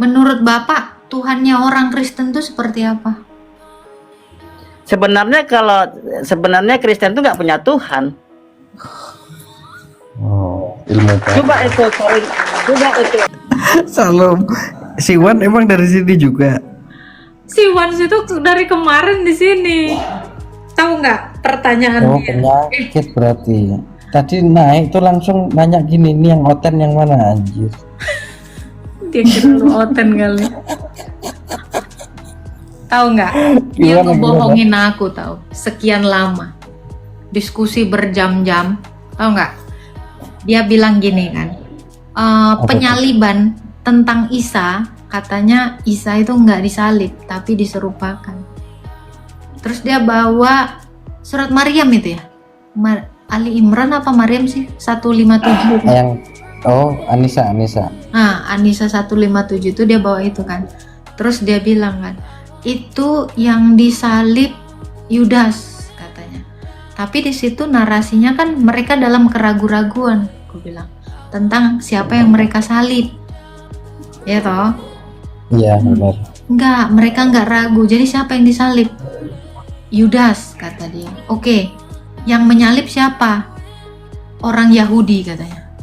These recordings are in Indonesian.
Menurut Bapak, Tuhannya orang Kristen itu seperti apa? Sebenarnya Kristen itu nggak punya Tuhan. Oh, ilmu Coba itu. Salam. Si Wan emang dari sini juga. Si Wans itu dari kemarin di sini. Tahu nggak pertanyaan Oh, dia? penyakit berarti. Tadi naik tuh langsung nanya gini, ini yang oten yang mana anjir? Dia kira lu oten kali. Tahu nggak? Dia Gimana, ngebohongin aku tahu. Sekian lama. Diskusi berjam-jam. Tahu nggak? Dia bilang gini kan. Penyaliban tentang Isa, katanya Isa itu nggak disalib tapi diserupakan. Terus dia bawa surat Maryam itu ya. Ali Imran apa Maryam sih? 157. Anissa. Nah, Anissa 157 itu dia bawa itu kan. Terus dia bilang kan, itu yang disalib Yudas katanya. Tapi di situ narasinya kan mereka dalam keraguan-raguan, aku bilang, tentang siapa yang mereka salib. Ya toh? Iya, benar. Enggak, mereka enggak ragu. Jadi siapa yang disalib? Yudas kata dia. Oke. Yang menyalib siapa? Orang Yahudi katanya.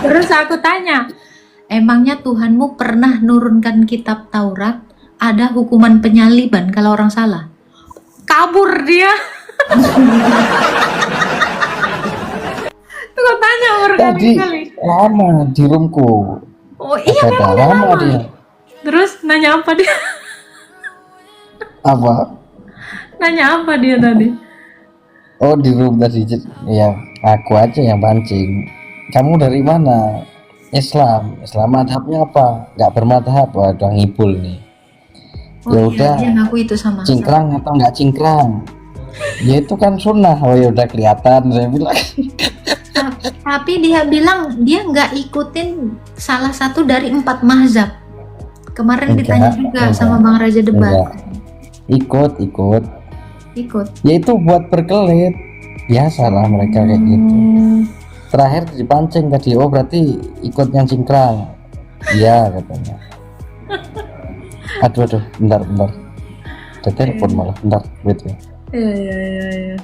Terus aku tanya, emangnya Tuhanmu pernah nurunkan kitab Taurat? Ada hukuman penyaliban kalau orang salah? Kabur dia. Tuh kau tanya Tadi berkali-kali. lama di roomku. Oh iya, Kata memang lama lama. dia. Terus nanya apa dia? Apa? Nanya apa dia tadi? Oh, di room tadi. Ya, aku aja yang pancing. Kamu dari mana? Islam. Islam madhabnya apa? Nggak bermadhab. Wah, udah ngibul nih. Oh Ya iya, udah, dia ngaku itu sama. cingkrang atau nggak cingkrang? Ya itu kan sunnah. Oh ya udah kelihatan, saya bilang. Tapi dia bilang dia nggak ikutin salah satu dari 4 mazhab. Kemarin ditanya juga sama Bang Raja Debat. Ikut. Ikut. Ya itu buat berkelit. Biasalah mereka kayak gitu. Terakhir dipancing tadi. Oh berarti ikut yang cingkrang. Iya katanya. Aduh, bentar. Ada telepon malah. Bentar, wait ya. Iya.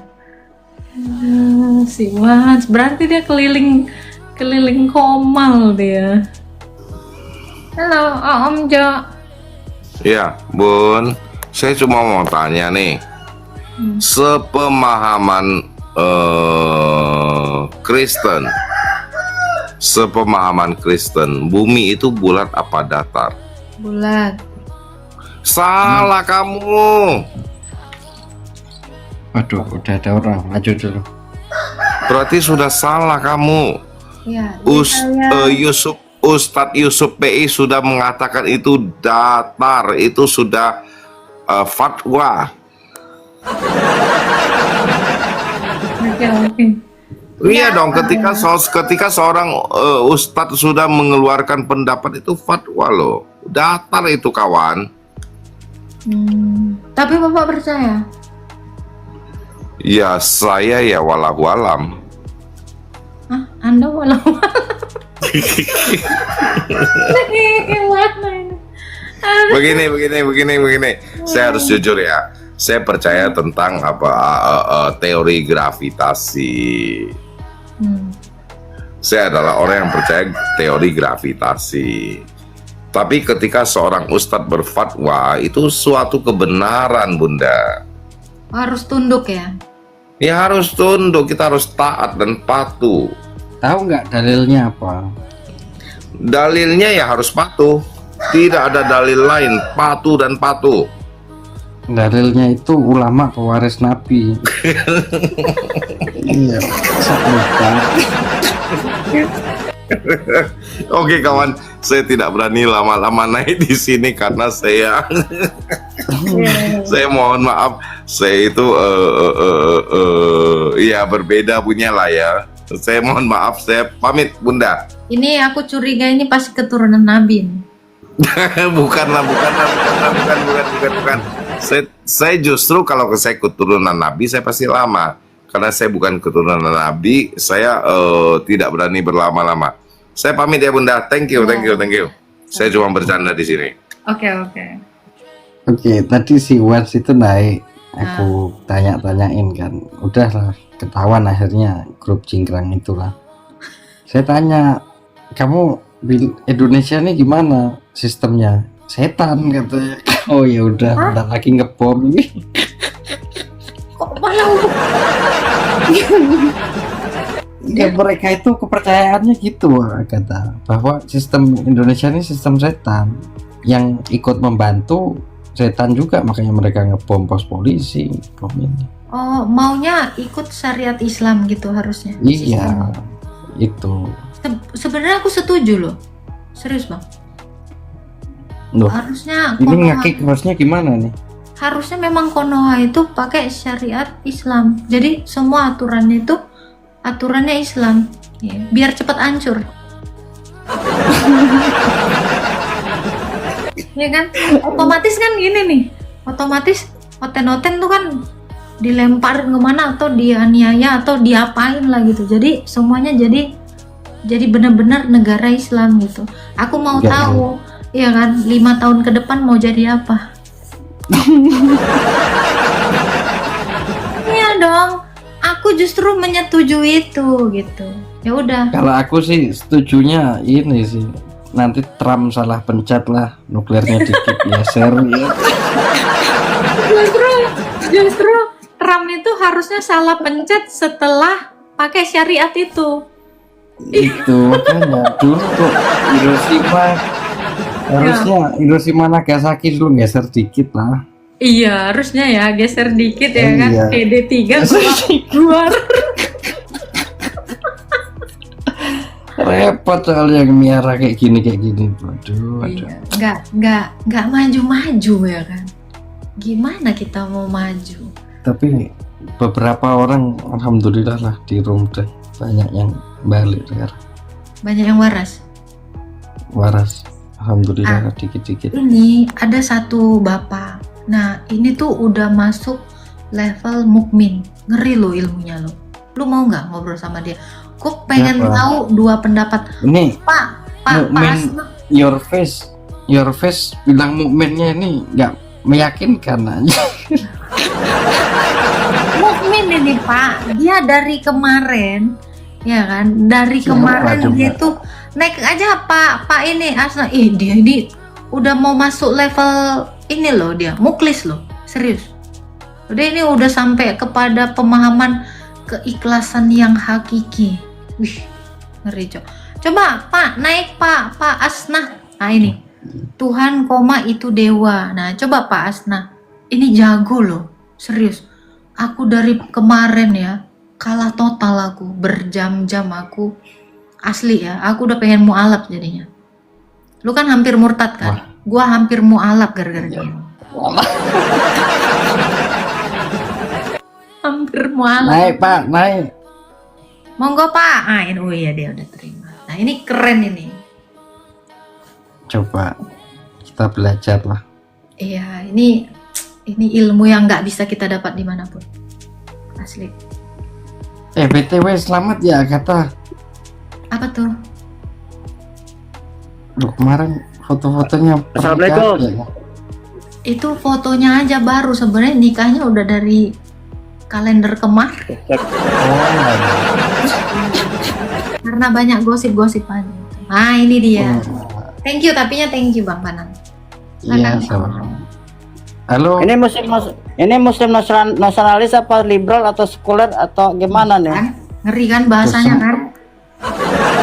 Si Mas, berarti dia keliling Komal dia. Halo, Om Jo. Ya, Bun, saya cuma mau tanya nih, sepemahaman Kristen, bumi itu bulat apa datar? Bulat. Salah kamu. Aduh, udah ada orang. Maju dulu. Berarti sudah salah kamu. Ya, Ustadz Yusuf PI sudah mengatakan itu datar, itu sudah fatwa. Oke. Iya dong, ketika seorang ustadz sudah mengeluarkan pendapat itu fatwa loh, datar itu kawan. Tapi Bapak percaya? Ya saya ya walau alam. Hah? Anda walau gimana ini? Begini. Saya harus jujur ya. Saya percaya tentang teori gravitasi. Saya adalah orang yang percaya teori gravitasi. Tapi ketika seorang ustadz berfatwa itu suatu kebenaran, Bunda. Harus tunduk ya? Ya harus tunduk, kita harus taat dan patuh. Tahu nggak dalilnya apa? Dalilnya ya harus patuh. Tidak ada dalil lain, patuh dan patuh. Dalilnya itu ulama pewaris Nabi. Iya. Oke kawan, saya tidak berani lama-lama naik di sini karena saya saya mohon maaf, saya itu ya berbeda punya lah ya. Saya mohon maaf, saya pamit Bunda. Ini aku curiga ini pasti keturunan Nabi nih. bukan. Saya justru kalau saya keturunan Nabi saya pasti lama. Karena saya bukan keturunan Nabi, saya tidak berani berlama-lama. Saya pamit ya Bunda. Thank you. Saya cuma bercanda di sini. Oke. Oke, tadi si Wans itu naik, aku tanya-tanyain kan, udahlah ketahuan akhirnya grup cingkrang itulah. Saya tanya, kamu Indonesia ini gimana sistemnya? Setan katanya. Oh ya udah, bentar lagi ngebom ini. Kok malah Ya mereka itu kepercayaannya gitu kata, bahwa sistem Indonesia ini sistem setan, yang ikut membantu setan juga, makanya mereka ngebom pos polisi, bom ini. Oh, maunya ikut syariat Islam gitu harusnya. Iya, itu. Sebenarnya aku setuju loh. Serius bang. Loh, Harusnya ini Konoha, ngakik harusnya gimana nih? harusnya memang Konoha itu pakai syariat Islam. Jadi semua aturannya itu aturannya Islam. Ya, biar cepat hancur. Ya kan? Otomatis kan gini nih. Otomatis oten-oten tuh kan dilemparin kemana atau dianiaya atau diapain lah gitu. Jadi semuanya jadi benar-benar negara Islam gitu. Aku mau Ya, tahu, ya kan, 5 tahun ke depan mau jadi apa? Iya dong. Aku justru menyetujui itu gitu. Ya udah. Kalau aku sih setujunya ini sih, nanti Trump salah pencet lah, nuklirnya dikit geser ya. Justru Trump itu harusnya salah pencet setelah pakai syariat itu. Itu makanya dulu tuh Hiroshima Nagasaki dulu geser dikit lah. Iya, harusnya ya geser dikit ya kan. Iya. PD3 keluar. Repot soal yang miara kayak gini. Waduh. Iya, nggak maju-maju ya kan. Gimana kita mau maju? Tapi beberapa orang alhamdulillah lah di room deh, banyak yang balik sekarang. Banyak yang waras. Alhamdulillah dikit-dikit. Ini ada satu bapak. Nah, ini tuh udah masuk level mukmin. Ngeri lo ilmunya lo. Lu mau nggak ngobrol sama dia? Kok pengen Siapa? tahu dua pendapat. Ini Pak mukmin, Asna. your face bilang mukminnya ini nggak meyakinkan aja. Mukmin ini Pak. Dia dari kemarin, ya kan? Dari Siapa kemarin coba? dia tuh naik aja Pak ini Asna. Dia ini udah mau masuk level ini loh, dia muklis loh, serius. Udah ini udah sampai kepada pemahaman keikhlasan yang hakiki. Wih, ngeri Cok. Coba Pak naik Pak Asna. Nah ini Tuhan koma itu dewa. Nah coba Pak Asna, ini jago loh, serius. Aku dari kemarin ya kalah total, aku berjam-jam aku asli ya. Aku udah pengen mualaf jadinya. Lu kan hampir murtad kan? Gua hampir mualaf gara-gara dia. Hampir mualaf. Naik Pak, naik. Monggo Pak. Ah, ini, oh iya dia udah terima. Nah ini keren ini. Coba kita belajar lah. Iya, ini ilmu yang nggak bisa kita dapat dimanapun. Asli. BTW selamat ya kata. Apa tuh? Loh, kemarin foto-fotonya Assalamualaikum. pernikahan ya. Itu fotonya aja baru, sebenarnya nikahnya udah dari kalender kemarin. Oh, Karena banyak gosip-gosip aja. Nah ini dia. oh. Thank you thank you Bang Panan. Iya, Silakan. sama-sama. Halo. Ini muslim nasionalis apa liberal atau sekuler atau gimana nih? Kan? Ngeri kan bahasanya kan?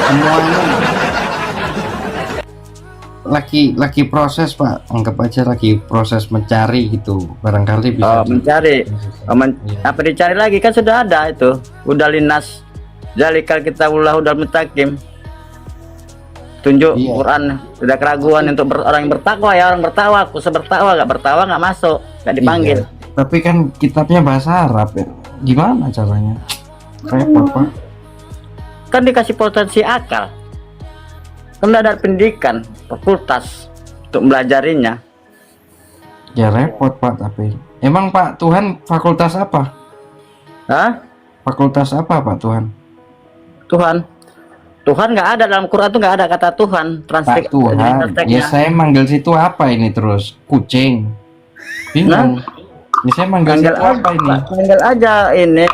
Semuanya lagi proses Pak, anggap aja lagi proses mencari gitu, barangkali bisa Mencari. Iya. Apa dicari lagi, kan sudah ada itu. Udah linas. Zalikal kitabullah udah mutakim. Tunjuk Iya. Quran, tidak keraguan untuk orang yang bertakwa ya, orang bertakwa. Aku sebertakwa, nggak bertakwa nggak masuk, nggak dipanggil. Iya. Tapi kan kitabnya bahasa Arab ya, gimana caranya? Repot Pak. Kan dikasih potensi akal. Kan udah ada pendidikan, fakultas untuk belajarinya. Ya repot Pak, tapi emang Pak Tuhan fakultas apa? Hah? Fakultas apa Pak Tuhan? Tuhan Tuhan nggak ada dalam Quran tuh, nggak ada kata Tuhan. Pak Tuhan, ya saya manggil situ apa ini terus? Kucing. Bingung. Ini saya manggil situ apa ini? Manggil aja ini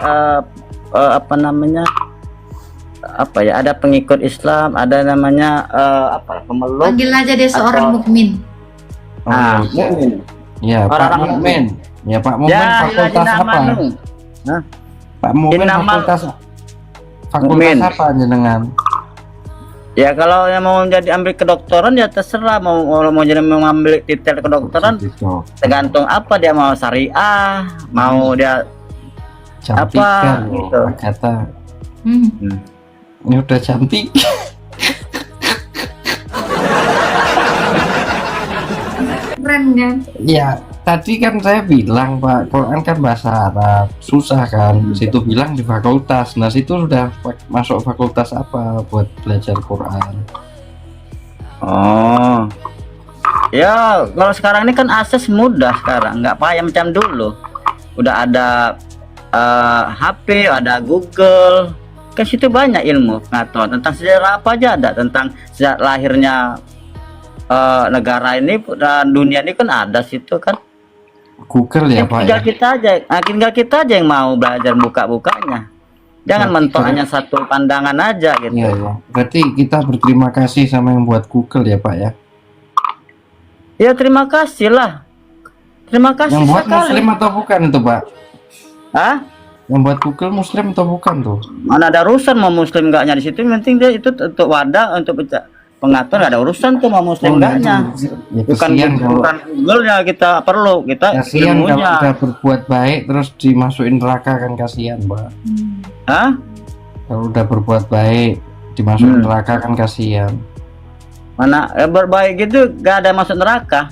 apa namanya? Apa ya? Ada pengikut Islam, ada namanya apa? Pemeluk. Panggil aja dia seorang mukmin. Ah, iya. mukmin. Ya, Pak Orang Mukmin. Ya, Pak Mukmin Ya, fakultas apa? Hah? Pak Mukmin Nama- fakultas Mukmin. apa jenengan? Ya kalau yang mau jadi ambil kedokteran ya terserah, mau jadi mengambil titel kedokteran Gitu. tergantung apa dia mau, syariah, mau dia Jam 3 apa, loh, gitu. Kata. Hmm. Ini udah jam 3. Keren kan? Ya, tadi kan saya bilang Pak, Quran kan bahasa Arab, susah kan. Situ bilang di fakultas. Nah, situ sudah masuk fakultas apa buat belajar Quran? Oh. Ya, kalau sekarang ini kan akses mudah sekarang, nggak payah macam dulu. Udah ada HP, ada Google. Kan situ banyak ilmu pengetahuan tentang sejarah apa aja ada, tentang sejak lahirnya negara ini dan dunia ini kan ada situ kan. Google ya, Pak. Tinggal Ya? kita aja, tinggal kita aja yang mau belajar buka-bukanya. Jangan Berarti mentok hanya satu pandangan aja gitu. Iya, ya. Berarti kita berterima kasih sama yang buat Google ya, Pak ya. Ya terima kasih lah. Terima kasih Yang buat sekali. Muslim atau bukan itu, Pak? Hah? Yang buat Google Muslim atau bukan tuh? Mana ada urusan mau muslim enggaknya di situ, yang penting dia itu untuk wadah, untuk pengatur, nggak ada urusan tuh mau muslim enggak, enggaknya. Ya, Bukan kasihan kalau bukan Google-nya kita perlu, kita kasihan kalau ilmunya. udah berbuat baik terus dimasukin neraka kan kasihan, Pak. Hah? Kalau udah berbuat baik dimasukin Hmm. neraka kan kasihan. Mana berbaik gitu gak ada masuk neraka.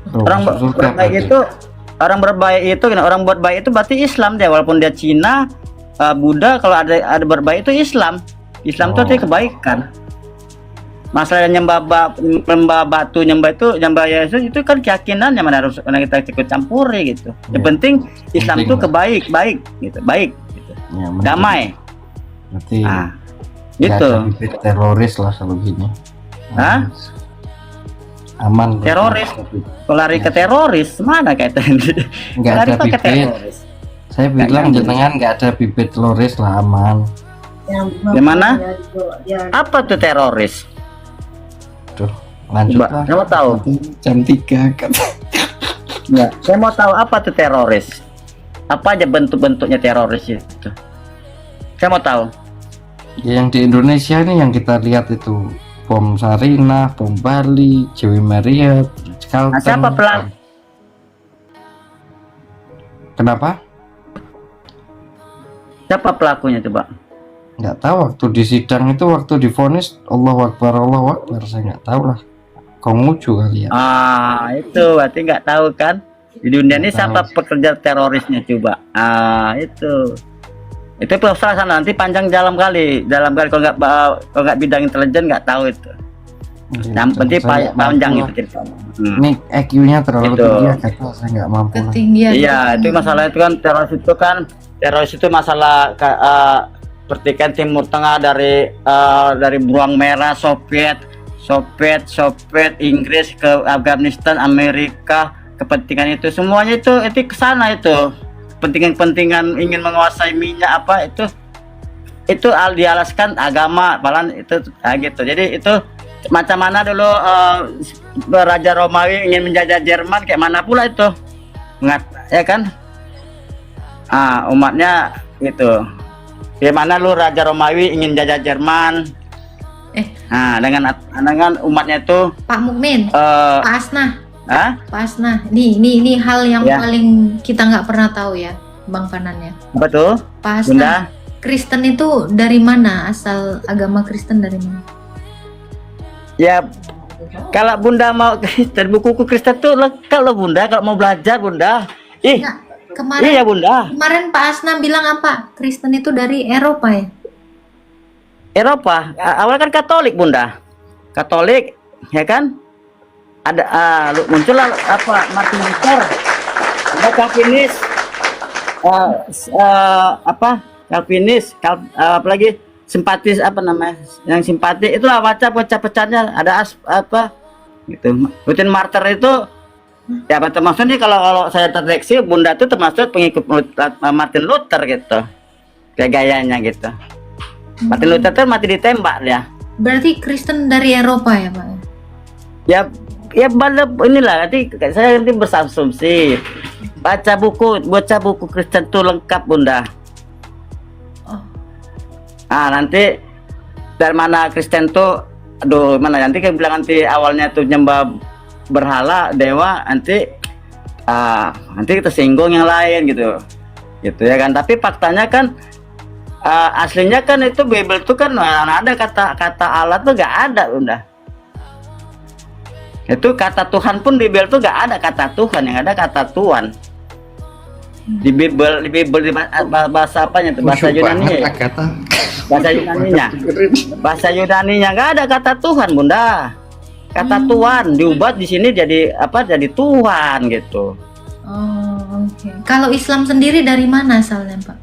Tuh, Orang masuk surga berbaik berarti. itu, orang berbaik itu, orang buat baik itu berarti Islam dia, walaupun dia Cina, Buddha, kalau ada berbaik itu Islam. Islam itu Oh. artinya kebaikan. Masalah nyembah batu, nyembah Yesus itu kan keyakinannya, mana harus kita ikut campuri gitu. Yang Ya. penting Islam Penting itu lah. baik gitu, baik gitu. Ya, mending. Damai. Berarti Ah, nggak gitu. ada bibit teroris lah kalau gini. Hah? Aman. berarti. Teroris? Kalau lari ke teroris, mana kaitannya? Nggak Lari ada kok ke bibit. teroris. Saya bilang jenengan nggak ada bibit teroris lah, aman. Gimana? Apa tuh teroris? Tuh, lanjut Mbak, lah. kamu tahu? Nanti jam 3 kan. Ya, saya mau tahu apa tuh teroris. Apa aja bentuk-bentuknya teroris itu? Saya mau tahu. Ya, yang di Indonesia ini yang kita lihat itu bom Sarinah, bom Bali, Joey Marriott, Kalteng. Nah, siapa pelaku? Kenapa? Siapa pelakunya coba? Nggak tahu, waktu di sidang itu, waktu divonis Allahu Akbar, saya nggak tahu lah. Konghucu kali ya. Ah, itu berarti nggak tahu kan? Di dunia ini Nggak siapa pekerja terorisnya coba? Ah, itu. Itu salah sana, nanti panjang dalam kali kalau nggak bidang intelijen nggak tahu itu. Yang penting Saya nggak panjang mampu itu lah. ceritanya. Ini IQ-nya terlalu Itu. tinggi ya, kata saya nggak mampu lah. Ketinggian. Iya, itu masalah itu kan, teroris itu masalah pertikaian Timur Tengah dari beruang merah Soviet, Inggris ke Afghanistan, Amerika, kepentingan itu semuanya itu ke sana itu. Kepentingan ingin menguasai minyak apa itu dialaskan agama, palan itu gitu. Jadi itu macam mana dulu Raja Romawi ingin menjajah Jerman, kayak mana pula itu, ya kan? Umatnya gitu. Bagaimana lu Raja Romawi ingin jajah Jerman? Dengan umatnya itu Pak Mukmin, eh, Pak Asnah, ah, Pak Asnah. Ini hal yang Ya. paling kita nggak pernah tahu ya, Bang Fanan ya. apa tuh, Pak Bunda? Asnah, Kristen itu dari mana? Asal agama Kristen dari mana? Ya, kalau Bunda mau Kristen, buku Kristen tuh lengkap loh Bunda. Kalau mau belajar Bunda, Nggak, kemarin iya Bunda. kemarin Pak Asnah bilang apa? Kristen itu dari Eropa ya? Eropa, awal kan Katolik Bunda, Katolik, ya kan? Ada muncullah apa Martin Luther, ada Calvinis, Calvinis, apalagi simpatis apa namanya? Yang simpati itulah pecah-pecahnya ada apa gitu. Rutin Martyr itu ya maksudnya kalau saya terdeteksi Bunda itu termasuk pengikut Martin Luther gitu. Kayak gayanya gitu. Martin Luther itu mati ditembak dia. Berarti Kristen dari Eropa ya Pak? Ya inilah nanti saya nanti bersasumsi. Baca buku Kristen itu lengkap Bunda. Oh. Nanti dari mana Kristen tuh, aduh mana nanti kan bilang nanti awalnya tuh nyembah berhala dewa, nanti kita singgung yang lain gitu ya kan. Tapi faktanya kan aslinya kan itu Bible tuh kan ada kata Allah tuh gak ada Bunda. Itu kata Tuhan pun di Bible tuh gak ada kata Tuhan, yang ada kata Tuhan. Di Bible di bahasa apanya tuh? Bahasa Yunani. Bahasa Yunaninya nggak ada kata Tuhan Bunda. Kata Tuhan diubah di sini jadi apa? Jadi Tuhan gitu. Oh, oke. Kalau Islam sendiri dari mana asalnya Pak?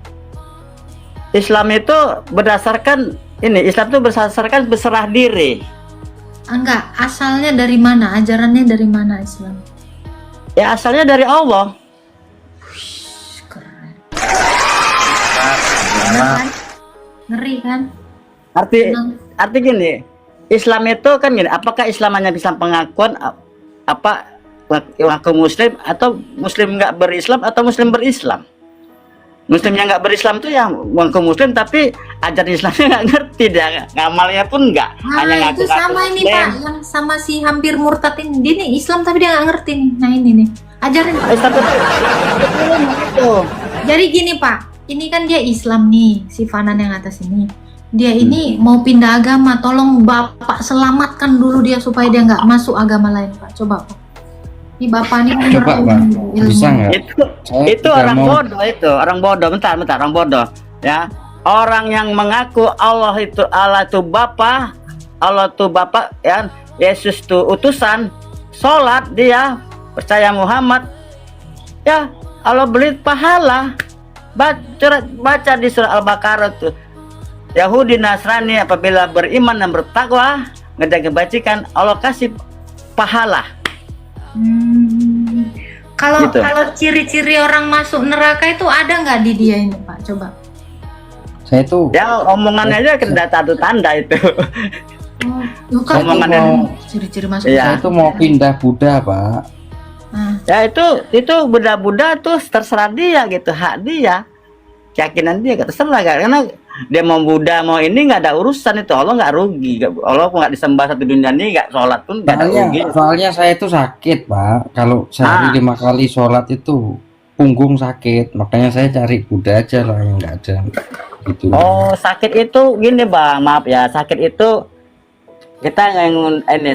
Islam itu berdasarkan berserah diri. Enggak, asalnya dari mana? Ajarannya dari mana Islam? Ya asalnya dari Allah. Keren. Karena Ngeri kan? Arti gini, Islam itu kan gini, apakah Islam hanya bisa pengakuan apa ngaku Muslim atau Muslim nggak berislam atau Muslim berislam? Muslim yang nggak berislam tuh yang ngaku Muslim tapi ajaran Islamnya nggak ngerti, dia ngamalnya pun nggak, hanya ngaku itu sama ini Pak, yang sama si hampir murtad ini, dia nih Islam tapi dia nggak ngerti nih. Nah ini nih, ajarin Pak. Islam itu. Jadi gini Pak, ini kan dia Islam nih, si Fanan yang atas ini. Dia ini mau pindah agama, tolong Bapak selamatkan dulu dia supaya dia nggak masuk agama lain Pak. Coba Pak. Ini Bapak nih coba Pak, bisa nggak? Itu orang bodoh itu, orang bodoh. Bentar, orang bodoh. Ya, orang yang mengaku Allah itu Bapa, Allah itu Bapa, ya, Yesus itu utusan, sholat dia, percaya Muhammad, ya Allah beri pahala. Baca di surah Al-Baqarah tuh, Yahudi Nasrani apabila beriman dan bertakwa ngejaga kebajikan Allah kasih pahala. Kalau Gitu. kalau ciri-ciri orang masuk neraka itu ada nggak di dia ini Pak? Coba. Saya itu Ya omongannya aja kena tanda itu. Bukan Omongannya. ciri-ciri masuk Iya. saya itu mau pindah Buddha Pak. Nah, Ya itu Buddha tuh terserah dia gitu, hak dia, keyakinan dia, terserah karena dia mau Buddha mau ini nggak ada urusan itu, Allah nggak rugi, Allah pun nggak disembah satu dunia ini, nggak sholat pun nggak ada rugi. Soalnya saya itu sakit Pak, kalau sehari 5 kali sholat itu punggung sakit, makanya saya cari Buddha aja lah yang nggak ada gitu. Oh sakit itu gini Bang, maaf ya, sakit itu kita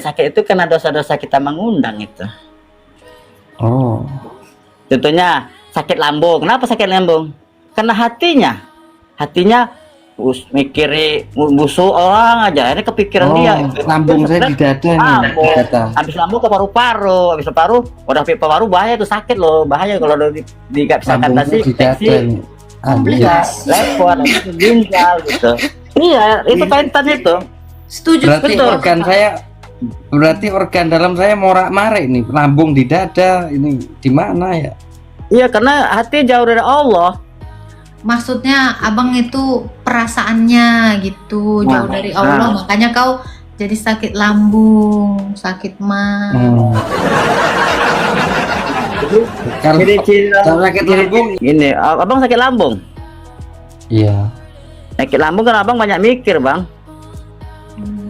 sakit itu karena dosa-dosa kita mengundang itu. Oh, Contohnya sakit lambung. Kenapa sakit lambung? Karena hatinya mikiri musuh orang aja. Ini kepikiran dia. lambung saya di dada nih, kata. Habis lambung ke paru-paru. Habis paru, udah paru bahaya tuh, sakit loh, bahaya kalau di nggak bisa Lambungnya atasi. di dada nih. Bisa lepon, ginjal gitu. Iya, itu kaitan itu. setuju. Berarti organ dalam saya morak-marik nih, lambung di dada, ini di mana ya? Iya, karena hati jauh dari Allah. Maksudnya abang itu perasaannya gitu jauh dari Allah, makanya kau jadi sakit lambung, sakit mah. Kalau Kalau sakit lambung, gini, abang sakit lambung. iya. Sakit lambung kan abang banyak mikir bang.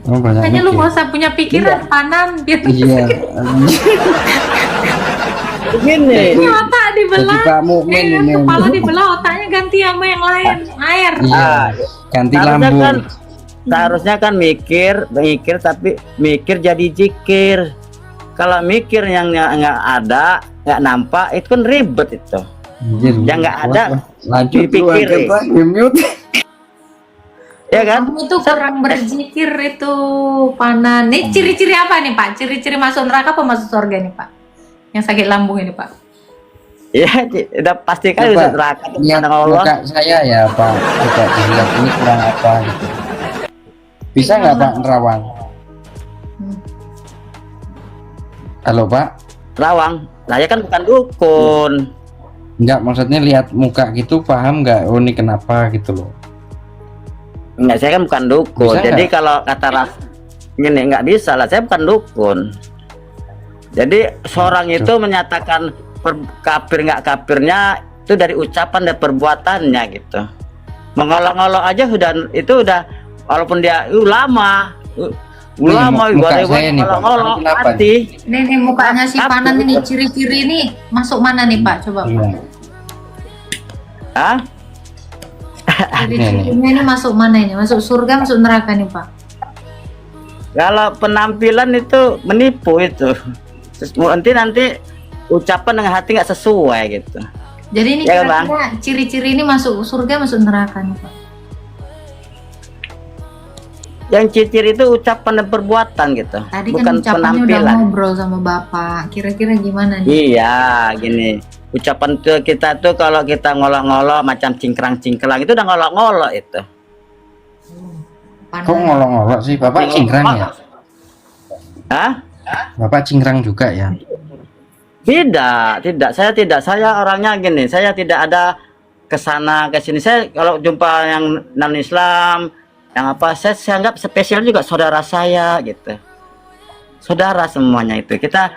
Oh, banyak Makanya lu mikir. nggak usah punya pikiran panan gitu. Iya. Begini. Ini otak Jadi dibelah, Pak Mukmin ini. kepala dibelah, otaknya ganti sama yang lain, air. Iya. Ganti Seharusnya lambung. kan, seharusnya kan mikir tapi mikir jadi zikir. Kalau mikir yang nggak ada, nggak nampak, itu kan ribet itu. Anjir, Yang nggak ada, lanjut dipikirin. mute. Ya kan? Kamu itu kurang berzikir itu panan. Nih ciri-ciri apa nih Pak? Ciri-ciri masuk neraka apa masuk surga nih Pak? Yang sakit lambung ini Pak? Iya, udah pasti kan bisa neraka Lihat Allah. muka saya ya Pak. Coba dilihat ini kurang apa gitu. Bisa nggak Pak nerawang? Halo Pak. Rawang, saya kan bukan dukun. Enggak, maksudnya lihat muka gitu paham nggak? Oh ini kenapa gitu loh. Enggak, saya kan bukan dukun. Bisa Jadi nggak? kalau kata ras ini nggak bisa lah, saya bukan dukun. Jadi seorang itu menyatakan kafir nggak kafirnya itu dari ucapan dan perbuatannya gitu. Mengolok-olok aja itu udah, walaupun dia ulama muka saya nih, Pak. ngolok-ngolok Kenapa hati. Nih mukanya si Apa Panan ini itu? ciri-ciri nih masuk mana nih Pak? Coba Pak. Iya. Hah? Ciri-cirinya ini masuk mana ini? Masuk surga, masuk neraka nih Pak? Kalau penampilan itu menipu itu. Nanti ucapan dengan hati nggak sesuai gitu. Jadi ini Ya, Bang. kira-kira ciri-ciri ini masuk surga, masuk neraka nih Pak? Yang ciri itu ucapan dan perbuatan gitu. Tadi Bukan kan ucapannya udah penampilan. ngobrol sama Bapak. Kira-kira gimana nih? Iya, gini. Ucapan tuh kita tuh kalau kita ngolok-ngolok macam cingkrang-cingkrang itu udah ngolok-ngolok itu. Kok Panan. ngolok-ngolok sih? Bapak cingkrang ya? Hah? Bapak cingkrang juga ya? Tidak. Saya orangnya gini. Saya tidak ada kesana ke sini. Saya kalau jumpa yang non Islam, yang apa, saya anggap spesial juga saudara saya gitu. Saudara semuanya itu. Kita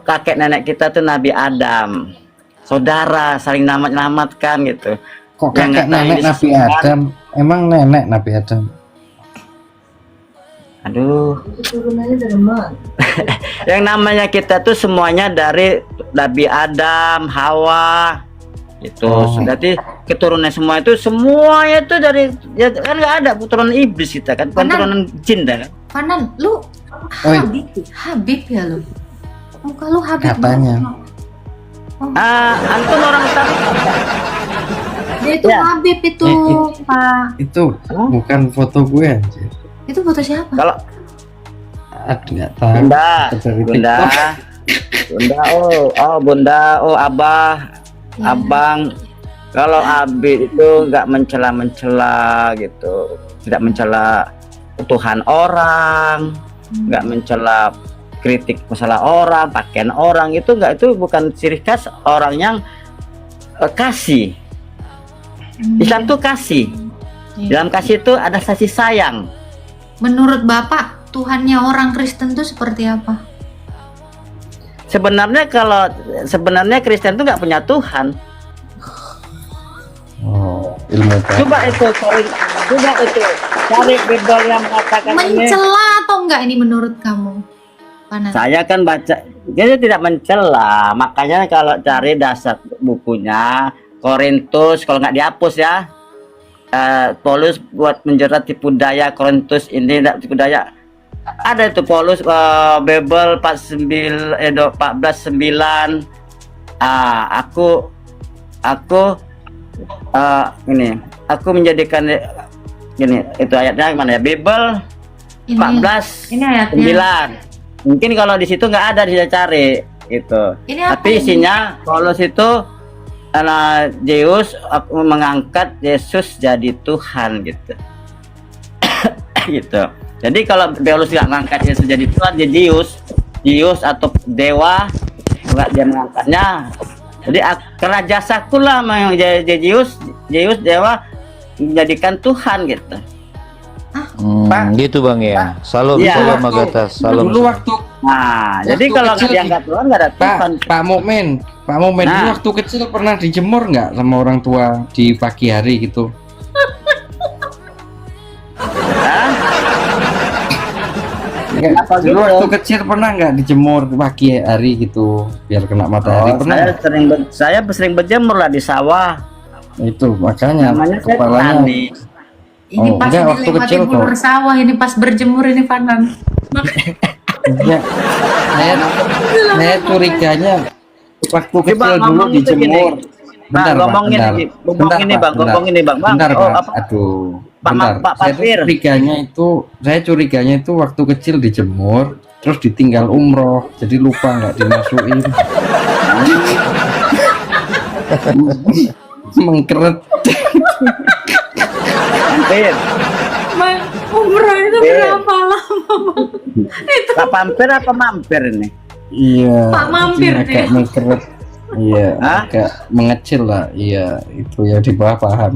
kakek nenek kita tuh Nabi Adam. Saudara, saling namat-namatkan gitu. Kok Yang kakek ngetahui nenek Nabi disesatkan. Adam? Emang nenek Nabi Adam? Aduh. Yang namanya kita tuh semuanya dari Nabi Adam, Hawa, itu. Oh. Berarti keturunan semua itu semuanya itu dari, ya kan nggak ada keturunan iblis kita kan, bukan Benar. keturunan jin dah kan. Panan, lu Oi. Habib ya lu? Muka lu Habib Katanya. Antum orang tahu. Dia itu Ya. Habib itu Pak. Itu Hah? bukan foto gue anjir. Itu foto siapa? Kalau Aduh nggak tahu. Bunda, Dari Bunda, TikTok. Bunda, Bunda, Abah, Ya. Abang. Kalau Abi itu nggak mencela-mencela gitu, tidak mencela Tuhan orang, nggak mencela kritik masalah orang, pakaian orang, itu nggak, itu bukan ciri khas orang yang kasih. Islam tuh kasih. Iya. Dalam kasih itu ada kasih sayang. Menurut Bapak, Tuhannya orang Kristen itu seperti apa? Sebenarnya Kristen itu nggak punya Tuhan. Oh, ilmu Pak. Coba itu cari Bible yang mengatakan ini. Mencela atau enggak ini menurut kamu? Panan. Saya kan baca, dia tidak mencela. Makanya kalau cari dasar bukunya Korintus, kalau nggak dihapus ya, Paulus buat menjerat tipu daya Korintus ini, tidak tipu daya. Ada itu Paulus, Bible 14:9. Aku menjadikan gini, itu ayatnya gimana ya? Bible Ini 14:9. ayatnya. Mungkin kalau di situ nggak ada, dia cari gitu. Ini apa Tapi ini? isinya Paulus itu Zeus mengangkat Yesus jadi Tuhan gitu. Gitu. Jadi kalau Paulus nggak mengangkat Yesus jadi Tuhan, dia Zeus atau dewa, nggak dia mengangkatnya. Jadi karena jasaku lah yang jadi Zeus dewa menjadikan Tuhan gitu. Pak. Gitu Bang ya. Salam Iya. salam Agatas. Salam. Dulu waktu Nah, Waktu jadi kalau nggak kecil diangkat Tuhan, nggak ada Tuhan. Pak Mukmin dulu Nah. waktu kecil pernah dijemur nggak sama orang tua di pagi hari gitu? Hah? Nggak, Apa dulu gitu? waktu kecil pernah nggak dijemur pagi hari gitu biar kena matahari? Pernah saya nggak? sering berjemur lah di sawah. Itu makanya Namanya saya kepalanya petani. Ini Oh, pas enggak, waktu dilewati kecil bulur kok. sawah, ini pas berjemur ini Panan. ya, saya curiganya waktu Coba kecil dulu ngomong itu gini. dijemur. Bentar, Pak, ngomongin bentar. ini, ngomong Bentar, ini Pak, bang, bentar. ngomong ini bang, Bentar, oh, Pak. apa? Aduh. Pak Bentar. Pak Pasir. Saya curiganya itu waktu kecil dijemur terus ditinggal umroh jadi lupa nggak dimasukin. Mengkeret. Pasir. Bro, itu Eh. berapa lama? Itu Pak Pampir apa Mampir ini? Iya. Pak Mampir itu agak dia. mengkeret. Iya, Hah? agak mengecil lah. Iya, itu ya di bawah paham.